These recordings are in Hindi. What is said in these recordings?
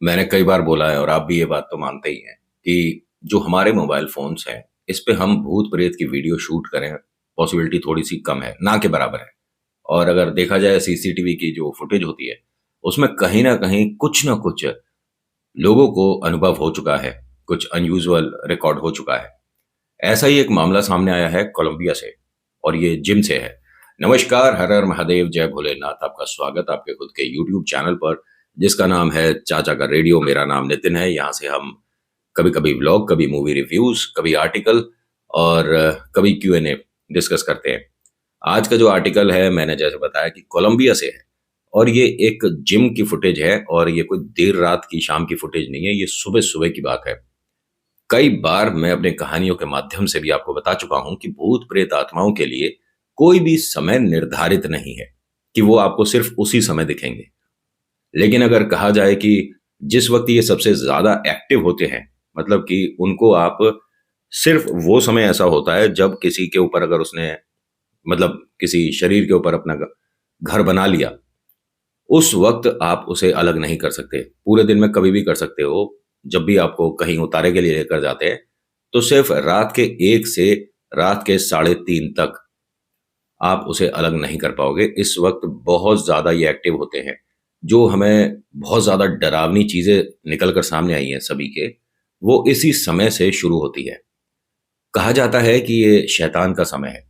मैंने कई बार बोला है और आप भी ये बात तो मानते ही हैं कि जो हमारे मोबाइल फ़ोन्स हैं, इस पे हम भूत-प्रेत की वीडियो शूट करें, पॉसिबिलिटी थोड़ी-सी कम है, ना के बराबर है। और अगर देखा जाए सीसीटीवी की जो फुटेज होती है, उसमें कहीं न कहीं कुछ न कुछ लोगों को अनुभव हो चुका है, कुछ अनयूजुअल रिकॉर्ड हो चुका है। ऐसा ही एक मामला सामने आया है कोलंबिया से और ये जिम से है। नमस्कार, हर हर महादेव, जय भोलेनाथ। आपका स्वागत आपके खुद के यूट्यूब चैनल पर, जिसका नाम है चाचा का रेडियो। मेरा नाम नितिन है। यहाँ से हम कभी-कभी व्लॉग, कभी मूवी रिव्यूज़, कभी आर्टिकल और कभी क्यू-एन-ए डिस्कस करते हैं। आज का जो आर्टिकल है, मैंने जैसे बताया कि कोलंबिया से है और ये एक जिम की फुटेज है और ये कोई देर रात की, शाम की फुटेज नहीं है, ये सुबह-सुबह की बात है। कई बार मैं अपनी कहानियों के माध्यम से भी आपको बता चुका हूं कि भूत प्रेत आत्माओं के लिए कोई भी समय निर्धारित नहीं है कि वो आपको सिर्फ उसी समय दिखेंगे। लेकिन अगर कहा जाए कि जिस वक्त ये सबसे ज्यादा एक्टिव होते हैं, मतलब कि उनको आप सिर्फ वो समय ऐसा होता है जब किसी के ऊपर अगर उसने, मतलब किसी शरीर के ऊपर अपना घर बना लिया, उस वक्त आप उसे अलग नहीं कर सकते। पूरे दिन में कभी भी कर सकते हो। जब भी आपको कहीं उतारे के लिए लेकर जाते हैं, तो सिर्फ रात के 1 से रात के साढ़े 3 तक आप उसे अलग नहीं कर पाओगे। इस वक्त बहुत ज़्यादा ये एक्टिव होते हैं। जो हमें बहुत ज़्यादा डरावनी चीज़ें निकल कर सामने आई हैं सभी के, वो इसी समय से शुरू होती है। कहा जाता है कि ये शैतान का समय है।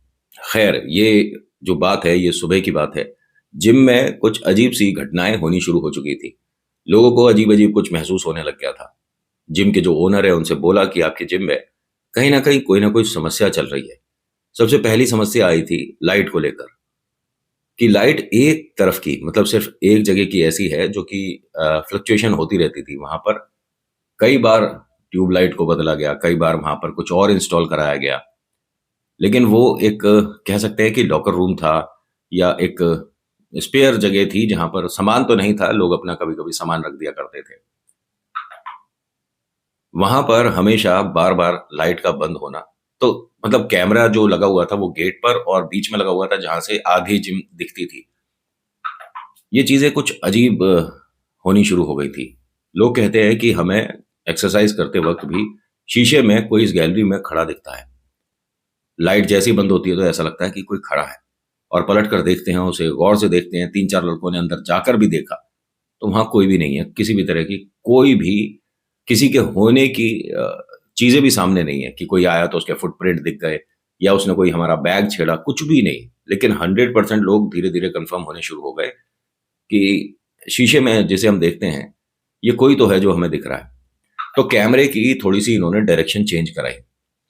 खैर, ये जो बात है, ये सुबह की बात है। जिम में कुछ अजीब-सी घटनाएँ होनी शुरू हो चुकी थी। लोगों को अजीब-अजीब कुछ महसूस होने लग गया था। जिम के जो ओनर है, उनसे बोला कि आपके जिम में कहीं न कहीं कोई न कोई समस्या चल रही है। सबसे पहली समस्या आई थी लाइट को लेकर, कि लाइट एक तरफ की, मतलब सिर्फ़ एक जगह की ऐसी है जो कि फ्लक्चुएशन होती रहती थी। वहाँ पर कई बार ट्यूब लाइट को बदला गया, कई बार वहाँ पर कुछ और इंस्टॉल कराया गया। लेकिन वो एक कह सकते हैं कि लॉकर रूम था या एक स्पेयर जगह थी जहाँ पर सामान तो नहीं था, लोग अपना कभी-कभी सामान रख दिया करते थे। वहाँ पर हमेशा बार-बार लाइट का बंद होना, तो मतलब कैमरा जो लगा हुआ था वो गेट पर और बीच में लगा हुआ था जहाँ से आधी जिम दिखती थी। ये चीज़ें कुछ अजीब होनी शुरू हो गई थी। लोग कहते हैं कि हमें एक्सरसाइज़ करते वक़्त भी शीशे में कोई इस गैलरी में खड़ा दिखता है। लाइट जैसे ही बंद होती है तो ऐसा लगता है कि कोई खड़ा है और पलट कर देखते हैं, उसे गौर से देखते हैं। 3-4 लड़कों ने अंदर जाकर भी देखा, तो वहाँ कोई भी नहीं है, किसी भी तरह की कोई भी किसी के होने की चीज़ें भी सामने नहीं है कि कोई आया तो उसके फुटप्रिंट दिख गए या उसने कोई हमारा बैग छेड़ा, कुछ भी नहीं। लेकिन 100% लोग धीरे-धीरे कन्फर्म होने शुरू हो गए कि शीशे में जिसे हम देखते हैं, ये कोई तो है जो हमें दिख रहा है। तो कैमरे की थोड़ी-सी इन्होंने डायरेक्शन चेंज कराई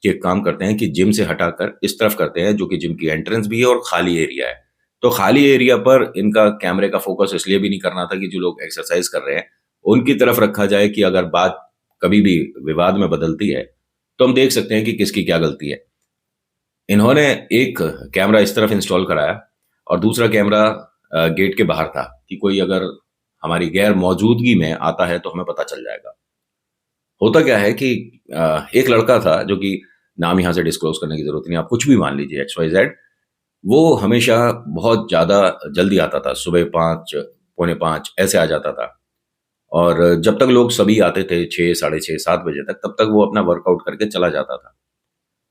कि एक काम करते हैं कि जिम से हटाकर इस तरफ करते हैं, जो कि जिम की एंट्रेंस भी है और खाली एरिया है। तो खाली एरिया पर इनका कैमरे का फ़ोकस इसलिए भी नहीं करना था कि जो लोग एक्सरसाइज़ कर रहे हैं, उनकी तरफ रखा जाए कि अगर बात कभी भी विवाद में बदलती है, तो हम देख सकते हैं कि किसकी क्या गलती है। इन्होंने एक कैमरा इस तरफ इंस्टॉल कराया और दूसरा कैमरा गेट के बाहर था कि कोई अगर हमारी गैर मौजूदगी में आता है, तो हमें पता चल जाएगा। होता क्या है कि एक लड़का था जो कि नाम यहाँ से डिस्क्लोज़ करने की ज़रूरत नहीं, आप कुछ भी मान लीजिए एक्स, वाई, ज़ेड। वो हमेशा बहुत ज़्यादा जल्दी आता था, सुबह 5, पौने 5 ऐसे आ जाता था। और जब तक लोग सभी आते थे 6, साढ़े 6, 7 बजे तक, तब तक वो अपना वर्कआउट करके चला जाता था।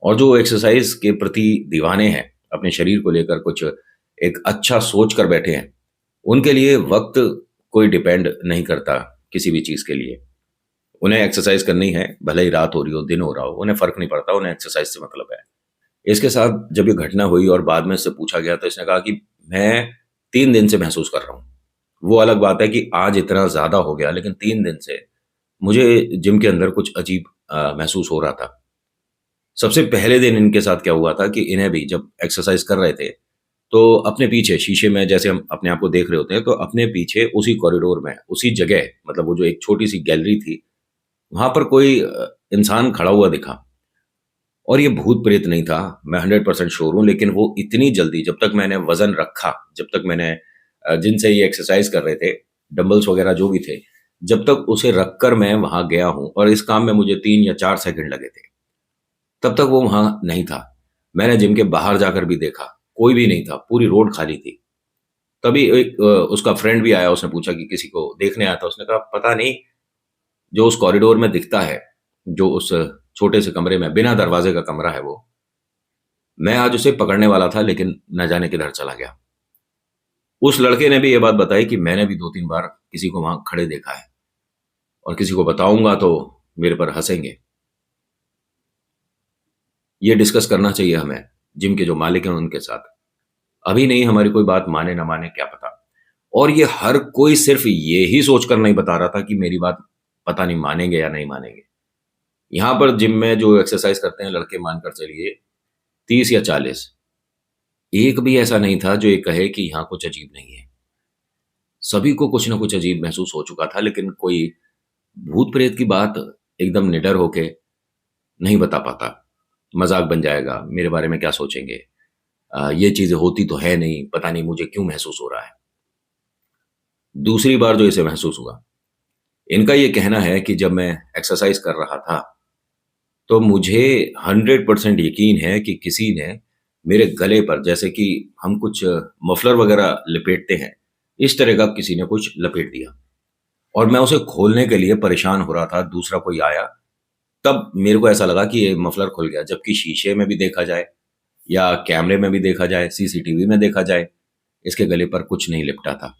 और जो एक्सरसाइज़ के प्रति दीवाने हैं, अपने शरीर को लेकर कुछ एक अच्छा सोच कर बैठे हैं, उनके लिए वक़्त कोई डिपेंड नहीं करता किसी भी चीज़ के लिए। उन्हें एक्सरसाइज़ करनी है, भले ही रात हो रही हो, दिन हो रहा हो, उन्हें फ़र्क नहीं पड़ता, उन्हें एक्सरसाइज़ से मतलब है। इसके साथ जब ये घटना हुई और बाद में इससे पूछा गया, तो इसने कहा कि मैं 3 दिन से महसूस कर रहा हूँ। वो अलग बात है कि आज इतना ज़्यादा हो गया, लेकिन 3 दिन से मुझे जिम के अंदर कुछ अजीब महसूस हो रहा था। सबसे पहले दिन इनके साथ क्या हुआ था कि इन्हें भी जब एक्सरसाइज़ कर रहे थे, तो अपने पीछे शीशे में जैसे हम अपने आप को देख रहे होते हैं, तो अपने पीछे उसी कॉरिडोर में, उसी जगह, मतलब वो जो एक छोटी-सी गैलरी थी, वहाँ पर कोई इंसान खड़ा हुआ दिखा। और ये भूत-प्रेत नहीं था, मैं 100% श्योर हूँ, लेकिन वो इतनी जल्दी, जब तक मैंने वज़न रखा, जब तक मैंने जिनसे ये एक्सरसाइज़ कर रहे थे, डंबल्स वग़ैरह जो भी थे, जब तक उसे रखकर मैं वहाँ गया हूँ और इस काम में मुझे 3 या 4 सेकंड लगे थे, तब तक वो वहाँ नहीं था। मैंने जिम के बाहर जाकर भी देखा, कोई भी नहीं था, पूरी रोड खाली थी। तभी एक उसका फ्रेंड भी आया, उसने पूछा कि किसी को देखने आया था? उसने कहा, "पता नहीं, जो उस कॉरिडोर में दिखता है, जो उस छोटे से कमरे में बिना दरवाजे का कमरा है वो, मैं आज उसे पकड़ने वाला था लेकिन न जाने किधर चला गया। उस लड़के ने भी ये बात बताई कि मैंने भी 2-3 बार किसी को वहां खड़े देखा है और किसी को बताऊंगा तो मेरे पर हंसेंगे। ये डिस्कस करना चाहिए हमें जिम के जो मालिक हैं उनके साथ। अभी नहीं, हमारी कोई बात माने ना माने क्या पता। और ये हर कोई सिर्फ ये ही सोचकर नहीं बता रहा था कि मेरी बात पता नहीं मानेंगे या नहीं मानेंगे। यहाँ पर जिम में जो एक्सरसाइज करते हैं लड़के, मानकर चलिए 30 या 40, एक भी ऐसा नहीं था जो ये कहे कि यहाँ कुछ अजीब नहीं है। सभी को कुछ ना कुछ अजीब महसूस हो चुका था, लेकिन कोई भूत प्रेत की बात एकदम निडर होके नहीं बता पाता। मजाक बन जाएगा, मेरे बारे में क्या सोचेंगे, ये चीजें होती तो है नहीं, पता नहीं मुझे क्यों महसूस हो रहा है। दूसरी बार जो इसे महसूस हुआ, इनका ये कहना है कि जब मैं एक्सरसाइज कर रहा था तो मुझे 100% यकीन है कि किसी ने मेरे गले पर, जैसे कि हम कुछ मफलर वगैरह लपेटते हैं, इस तरह का किसी ने कुछ लपेट दिया और मैं उसे खोलने के लिए परेशान हो रहा था। दूसरा कोई आया, तब मेरे को ऐसा लगा कि ये मफलर खुल गया, जबकि शीशे में भी देखा जाए या कैमरे में भी देखा जाए, सीसीटीवी में देखा जाए, इसके गले पर कुछ नहीं लिपटा था।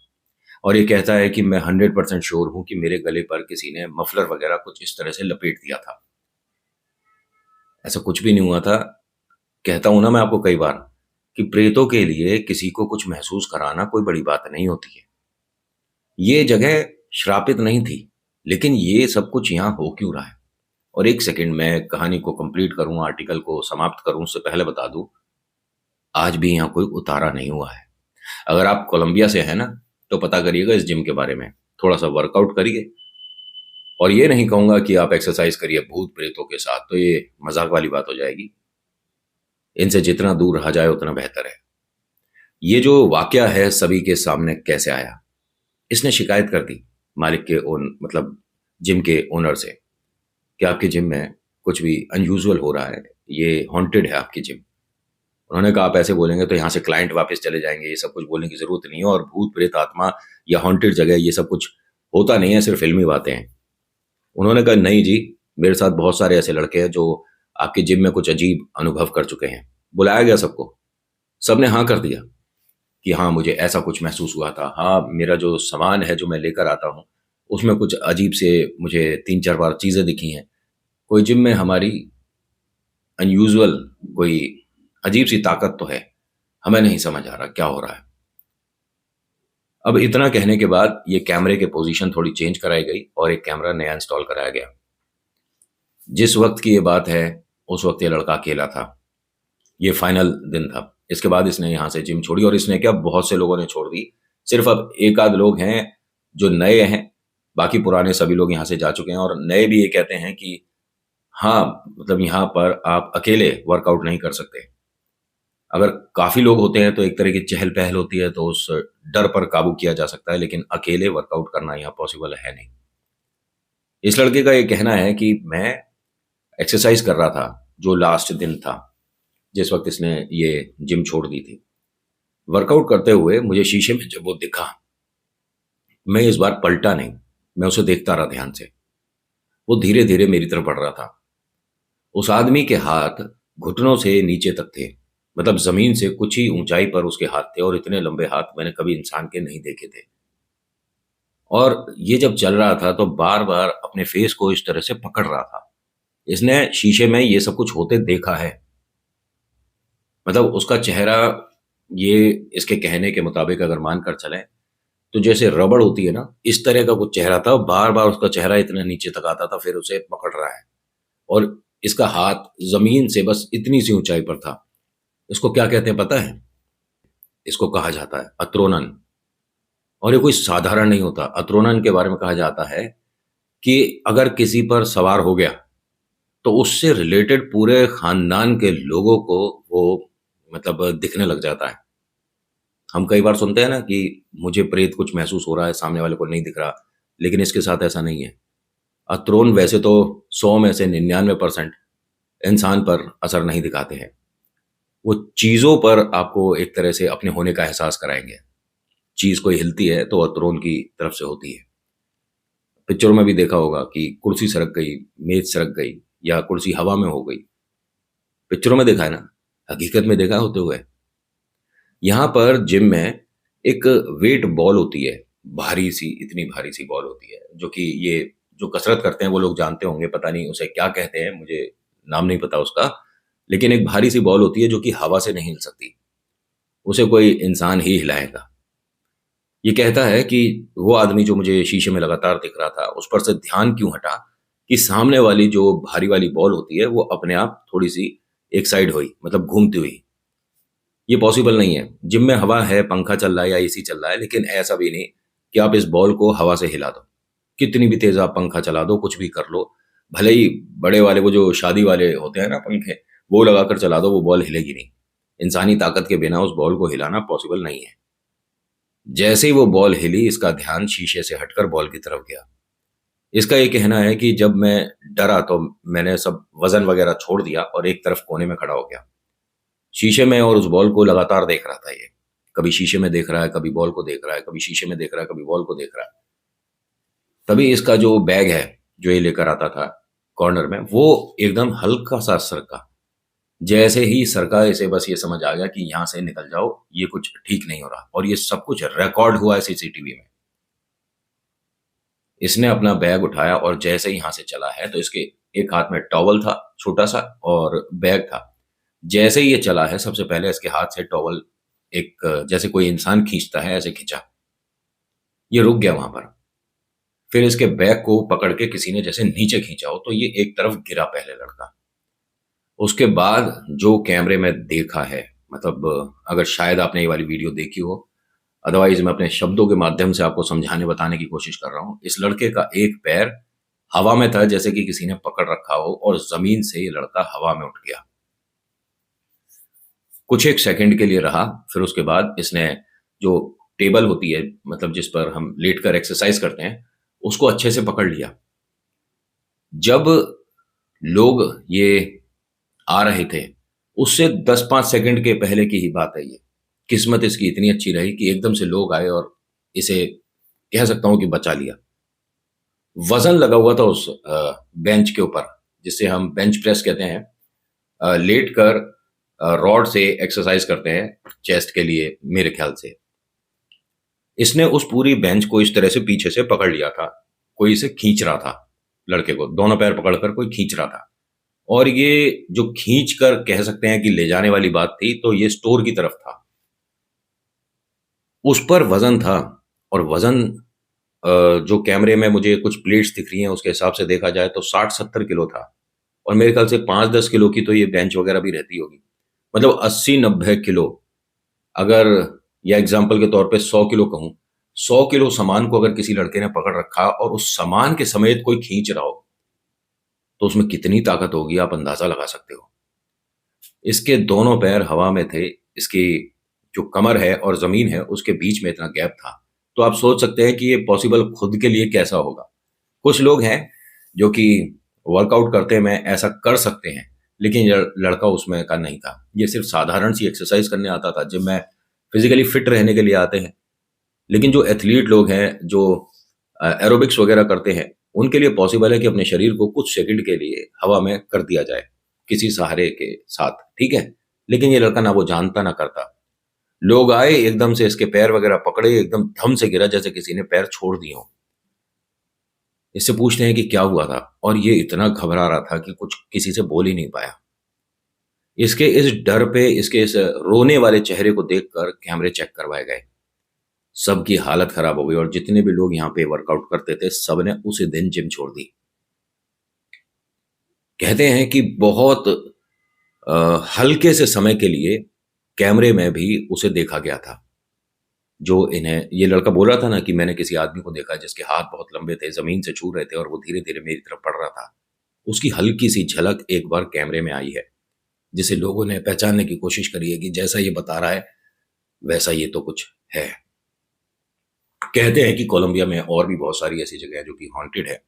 और ये कहता है कि मैं 100% श्योर हूं कि मेरे गले पर किसी ने मफलर वगैरह कुछ इस तरह से लपेट दिया था। ऐसा कुछ भी नहीं हुआ था। कहता हूं ना मैं आपको कई बार कि प्रेतों के लिए किसी को कुछ महसूस कराना कोई बड़ी बात नहीं होती है। ये जगह श्रापित नहीं थी, लेकिन ये सब कुछ यहाँ हो क्यों रहा है? और एक सेकंड, मैं कहानी को कंप्लीट करूं, आर्टिकल को समाप्त करूं उससे पहले बता दूं, आज भी यहाँ कोई उतारा नहीं हुआ है। अगर आप कोलंबिया से हैं ना, तो पता करिएगा इस जिम के बारे में, थोड़ा सा वर्कआउट करिए। और ये नहीं कहूंगा कि आप एक्सरसाइज करिए भूत प्रेतों के साथ, तो ये मजाक वाली बात हो जाएगी। इनसे जितना दूर रहा जाए उतना बेहतर है। ये जो वाकया है सभी के सामने कैसे आया, इसने शिकायत कर दी मालिक के मतलब जिम के ओनर से कि आपके जिम में कुछ भी अनयूजुअल हो रहा है, ये हॉन्टेड है आपकी जिम। उन्होंने कहा आप ऐसे बोलेंगे तो यहाँ से क्लाइंट वापस चले जाएंगे, ये सब कुछ बोलने की जरूरत नहीं है, और भूत प्रेत आत्मा या हॉन्टेड जगह ये सब कुछ होता नहीं है, सिर्फ फिल्मी बातें हैं। उन्होंने कहा नहीं जी, मेरे साथ बहुत सारे ऐसे लड़के हैं जो आपके जिम में कुछ अजीब अनुभव कर चुके हैं। बुलाया गया सबको, सबने हाँ कर दिया कि हाँ मुझे ऐसा कुछ महसूस हुआ था, हाँ मेरा जो सामान है जो मैं लेकर आता हूँ उसमें कुछ अजीब से मुझे 3-4 बार चीज़ें दिखी हैं। कोई जिम में हमारी अनयूजुअल कोई अजीब सी ताकत तो है, हमें नहीं समझ आ रहा क्या हो रहा है। अब इतना कहने के बाद ये कैमरे के पोजीशन थोड़ी चेंज कराई गई और एक कैमरा नया इंस्टॉल कराया गया। जिस वक्त की ये बात है उस वक्त ये लड़का अकेला था, ये फाइनल दिन था। इसके बाद इसने यहाँ से जिम छोड़ी, और इसने क्या, बहुत से लोगों ने छोड़ दी। सिर्फ अब एक आध लोग हैं जो नए हैं, बाकी पुराने सभी लोग यहाँ से जा चुके हैं। और नए भी ये कहते हैं कि हाँ मतलब यहाँ पर आप अकेले वर्कआउट नहीं कर सकते। अगर काफी लोग होते हैं तो एक तरह की चहल पहल होती है, तो उस डर पर काबू किया जा सकता है, लेकिन अकेले वर्कआउट करना यहाँ पॉसिबल है नहीं। इस लड़के का ये कहना है कि मैं एक्सरसाइज कर रहा था, जो लास्ट दिन था जिस वक्त इसने ये जिम छोड़ दी थी। वर्कआउट करते हुए मुझे शीशे में जब वो दिखा, मैं इस बार पलटा नहीं, मैं उसे देखता रहा ध्यान से। वो धीरे धीरे मेरी तरफ बढ़ रहा था। उस आदमी के हाथ घुटनों से नीचे तक थे, मतलब जमीन से कुछ ही ऊंचाई पर उसके हाथ थे, और इतने लंबे हाथ मैंने कभी इंसान के नहीं देखे थे। और ये जब चल रहा था तो बार बार अपने फेस को इस तरह से पकड़ रहा था। इसने शीशे में ये सब कुछ होते देखा है, मतलब उसका चेहरा, ये इसके कहने के मुताबिक अगर मानकर चलें तो जैसे रबड़ होती है ना, इस तरह का कुछ चेहरा था। बार बार उसका चेहरा इतना नीचे तक आता था, फिर उसे पकड़ रहा है, और इसका हाथ जमीन से बस इतनी सी ऊंचाई पर था। इसको क्या कहते हैं पता है? इसको कहा जाता है अत्रोनन। और ये कोई साधारण नहीं होता। अत्रोनन के बारे में कहा जाता है कि अगर किसी पर सवार हो गया तो उससे रिलेटेड पूरे खानदान के लोगों को वो मतलब दिखने लग जाता है। हम कई बार सुनते हैं ना कि मुझे प्रेत कुछ महसूस हो रहा है, सामने वाले को नहीं दिख रहा, लेकिन इसके साथ ऐसा नहीं है। अत्रोन वैसे तो 100 में से 99% इंसान पर असर नहीं दिखाते हैं। वो चीजों पर आपको एक तरह से अपने होने का एहसास कराएंगे। चीज कोई हिलती है तो अत्रोन की तरफ से होती है। पिक्चरों में भी देखा होगा कि कुर्सी सरक गई, मेज सरक गई या कुर्सी हवा में हो गई। पिक्चरों में देखा है ना, हकीकत में देखा होते हुए। यहाँ पर जिम में एक वेट बॉल होती है, भारी सी, इतनी भारी सी बॉल होती है, जो कि ये जो कसरत करते हैं वो लोग जानते होंगे, पता नहीं उसे क्या कहते हैं, मुझे नाम नहीं पता उसका। लेकिन एक भारी सी बॉल होती है जो कि हवा से नहीं हिल सकती, उसे कोई इंसान ही हिलाएगा। ये कहता है कि वो आदमी जो मुझे शीशे में लगातार दिख रहा था, उस पर से ध्यान क्यों हटा कि सामने वाली जो भारी वाली बॉल होती है, वो अपने आप थोड़ी-सी एक साइड हुई, मतलब घूमती हुई। ये पॉसिबल नहीं है। जिम में हवा है, पंखा चल रहा है या एसी चल रहा है, लेकिन ऐसा भी नहीं कि आप इस बॉल को हवा से हिला दो। कितनी भी तेज़ आप पंखा चला दो, कुछ भी कर लो, भले ही बड़े वाले वो जो शादी वाले होते हैं ना पंखे, वो लगाकर चला दो, वो बॉल हिलेगी नहीं। इंसानी ताकत के बिना उस बॉल को हिलाना पॉसिबल नहीं है। जैसे ही वो बॉल हिली, इसका ध्यान शीशे से हटकर बॉल की तरफ गया। इसका ये कहना है कि जब मैं डरा तो मैंने सब वज़न वग़ैरह छोड़ दिया और एक तरफ कोने में खड़ा हो गया। शीशे में और उस बॉल को लगातार देख रहा था ये। कभी शीशे में देख रहा है, कभी बॉल को देख रहा है, कभी शीशे में देख रहा है, कभी बॉल को देख रहा है। तभी इसका जो बैग है, जो ये लेकर आता था कॉर्नर में, वो एकदम हल्का-सा सरका। जैसे ही सरका, इसे बस ये समझ आ गया कि यहाँ से निकल जाओ, ये कुछ ठीक नहीं हो रहा, और ये सब कुछ रिकॉर्ड हुआ है सीसीटीवी में। इसने अपना बैग उठाया और जैसे ही यहाँ से चला है, तो इसके एक हाथ में टॉवल था छोटा-सा और बैग था। जैसे ही ये चला है, सबसे पहले इसके हाथ से टॉवल एक जैसे कोई इंसान खींचता है, ऐसे खींचा। ये रुक गया वहाँ पर। फिर इसके बैग को पकड़ के किसी ने जैसे नीचे खींचा हो, तो ये एक तरफ गिरा पहले लड़का। उसके बाद जो कैमरे में देखा है, मतलब अगर शायद आपने ये वाली वीडियो देखी हो, अदरवाइज़ मैं अपने शब्दों के माध्यम से आपको समझाने बताने की कोशिश कर रहा हूँ। इस लड़के का एक पैर हवा में था, जैसे कि किसी ने पकड़ रखा हो, और ज़मीन से ये लड़का हवा में उठ गया। कुछ एक सेकंड के लिए रहा, फिर उसके बाद इसने जो टेबल होती है, मतलब जिस पर हम लेटकर एक्सरसाइज करते हैं, उसको अच्छे से पकड़ लिया। जब लोग ये आ रहे थे, उससे 10-5 सेकंड के पहले की ही बात है ये। किस्मत इसकी इतनी अच्छी रही कि एकदम से लोग आए और इसे कह सकता हूँ कि बचा लिया। वज़न लगा हुआ था उस बेंच के ऊपर, जिसे हम बेंच प्रेस कहते हैं। लेटकर रॉड से एक्सरसाइज करते हैं चेस्ट के लिए, मेरे ख्याल से। इसने उस पूरी बेंच को इस तरह से पीछे से पकड़ लिया था। कोई इसे खींच रहा था, लड़के को दोनों पैर पकड़कर कोई खींच रहा था। और ये जो खींच कर कह सकते हैं कि ले जाने वाली बात थी, तो ये स्टोर की तरफ था। उस पर वज़न था, और वज़न जो कैमरे में मुझे कुछ प्लेट्स दिख रही हैं, उसके हिसाब से देखा जाए तो 60-70 किलो था। और मेरे ख्याल से 5-10 किलो की तो ये बेंच वगैरह भी रहती होगी। मतलब 80-90 किलो, अगर या एग्ज़ाम्पल के तौर पे 100 किलो कहूँ, 100 किलो सामान को अगर किसी लड़के ने पकड़ रखा और उस सामान के समेत कोई खींच रहा हो, तो उसमें कितनी ताकत होगी आप अंदाज़ा लगा सकते हो। इसके दोनों पैर हवा में थे, इसकी जो कमर है और ज़मीन है, उसके बीच में इतना गैप था। तो आप सोच सकते हैं कि ये पॉसिबल खुद के लिए कैसा होगा। कुछ लोग हैं जो कि वर्कआउट करते में ऐसा कर सकते हैं, लेकिन ये लड़का उसमें का नहीं था। ये सिर्फ़ साधारण सी एक्सरसाइज़ करने आता था। जिम में फिज़िकली फिट रहने के लिए आते हैं। लेकिन जो एथलीट लोग हैं, जो एरोबिक्स वगैरह करते हैं, उनके लिए पॉसिबल है कि अपने शरीर को कुछ सेकंड के लिए हवा में कर दिया जाए, किसी सहारे के साथ, ठीक है? लेकिन ये लड़का ना वो जानता ना करता। लोग आए, एकदम से इसके पैर वगैरह पकड़े, एकदम धम से गिरा जैसे किसी ने पैर छोड़ दिए हों। इससे पूछते हैं कि क्या हुआ था? और ये इतना घबरा रहा था कि कुछ किसी से बोल ही नहीं पाया। इसके इस डर पे, इसके इस रोने वाले चेहरे को देखकर कैमरे चेक करवाए गए। सबकी हालत खराब हो गई, और जितने भी लोग यहाँ पे वर्कआउट करते थे, सबने उसी दिन जिम छोड़ दी। कहते हैं कि बहुत हल्के से समय के लिए कैमरे में भी उसे देखा गया था। जो इन्हें ये लड़का बोल रहा था ना कि मैंने किसी आदमी को देखा जिसके हाथ बहुत लंबे थे, ज़मीन से छू रहे थे और वो धीरे-धीरे मेरी तरफ बढ़ रहा था। उसकी हल्की-सी झलक एक बार कैमरे में आई है, जिसे लोगों ने पहचानने की कोशिश करी है कि जैसा ये बता रहा है, वैसा ये तो कुछ है। कहते हैं कि कोलंबिया में और भी बहुत सारी ऐसी जगह है जो कि हॉन्टेड है।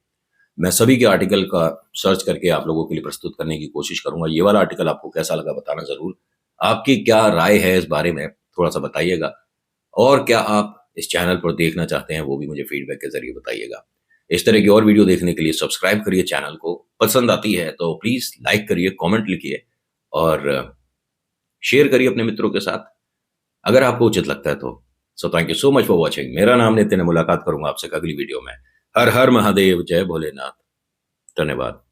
मैं सभी के आर्टिकल का सर्च करके आप लोगों के लिए प्रस्तुत करने की कोशिश करूँगा। ये वाला आर्टिकल आपको कैसा लगा बताना ज़रूर। आपकी क्या राय है इस बारे में, थोड़ा-सा बताइएगा। और क्या आप इस चैनल पर देखना चाहते हैं, वो भी मुझे फीडबैक के ज़रिए बताइएगा। इस तरह की और वीडियो देखने के लिए सब्सक्राइब करिए चैनल को। पसंद आती है तो प्लीज़ लाइक करिए, कमेंट लिखिए और शेयर करिए अपने मित्रों के साथ, अगर आपको उचित लगता है तो। So thank you so much for watching. मेरा नाम नितिन है, मुलाकात करूंगा आपसे अगली वीडियो में। हर हर महादेव, जय भोलेनाथ। धन्यवाद।